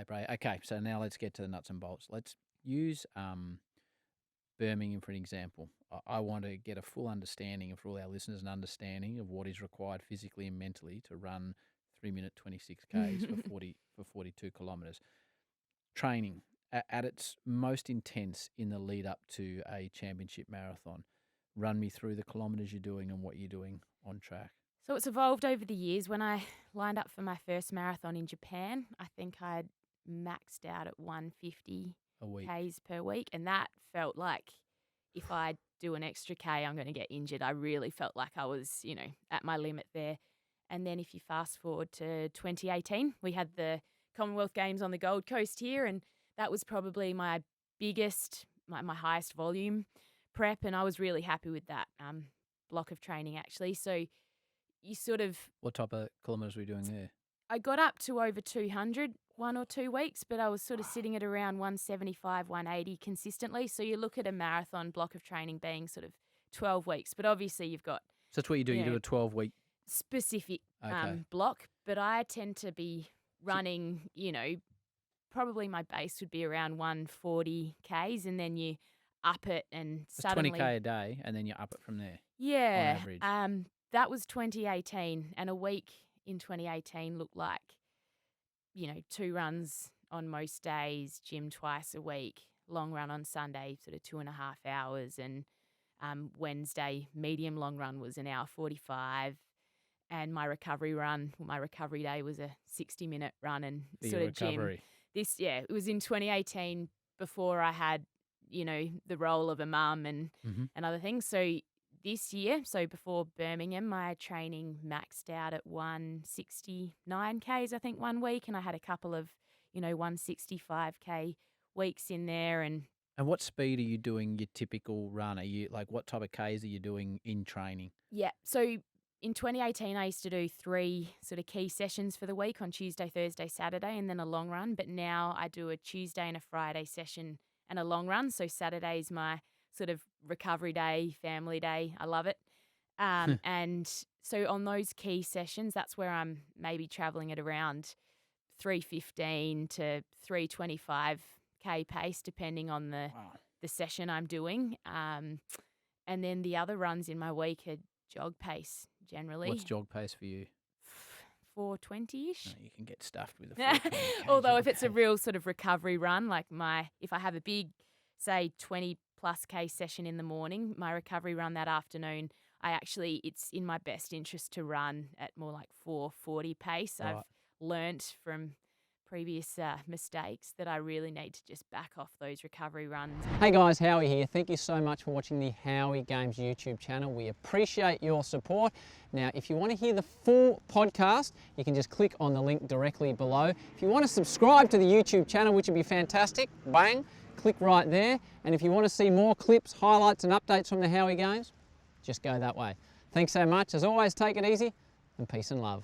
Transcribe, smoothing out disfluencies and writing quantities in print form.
paper. Okay, so now let's get to the nuts and bolts. Let's use Birmingham for an example. I want to get a full understanding, and for all our listeners, an understanding of what is required physically and mentally to run 3-minute 26 Ks for 42 kilometres. Training at its most intense in the lead up to a championship marathon. Run me through the kilometres you're doing and what you're doing on track. So it's evolved over the years. When I lined up for my first marathon in Japan, I think I'd maxed out at 150 A week. Ks per week. And that felt like if I do an extra K, I'm going to get injured. I really felt like I was, at my limit there. And then if you fast forward to 2018, we had the Commonwealth Games on the Gold Coast here, and that was probably my biggest, my highest volume prep, and I was really happy with that block of training actually. So you sort of... What type of kilometres were you doing there? I got up to over 200 1 or 2 weeks, but I was sort of sitting at around 175, 180 consistently. So you look at a marathon block of training being sort of 12 weeks, but obviously you've got... So that's what you do. You do a 12-week... specific block, but I tend to be running, probably my base would be around 140 Ks, and then you up it and suddenly... 20K a day, and then you up it from there. Yeah. On average. That was 2018, and a week in 2018 looked like, 2 runs on most days, gym twice a week, long run on Sunday, sort of 2.5 hours, and Wednesday medium long run was 1:45. And my recovery day was a 60-minute run and sort of gym. It was in 2018 before I had, the role of a mum and other things. So this year, before Birmingham, my training maxed out at 169 Ks, I think, 1 week. And I had a couple of, 165K weeks in there. And what speed are you doing your typical run? Are you what type of Ks are you doing in training? Yeah. So in 2018, I used to do 3 sort of key sessions for the week on Tuesday, Thursday, Saturday, and then a long run. But now I do a Tuesday and a Friday session and a long run. So Saturday's my sort of recovery day, family day. I love it. And so on those key sessions, that's where I'm maybe traveling at around 315 to 325K pace, depending on the session I'm doing. And then the other runs in my week are jog pace generally. What's jog pace for you? 420-ish. No, you can get stuffed with a 420K. Although if it's a real sort of recovery run, if I have a big, say 20 plus K session in the morning, my recovery run that afternoon, it's in my best interest to run at more like 440 pace. Right. I've learnt from previous mistakes that I really need to just back off those recovery runs. Hey guys, Howie here. Thank you so much for watching the Howie Games YouTube channel. We appreciate your support. Now, if you want to hear the full podcast, you can just click on the link directly below. If you want to subscribe to the YouTube channel, which would be fantastic, bang, click right there. And if you want to see more clips, highlights and updates from the Howie Games, just go that way. Thanks so much. As always, take it easy and peace and love.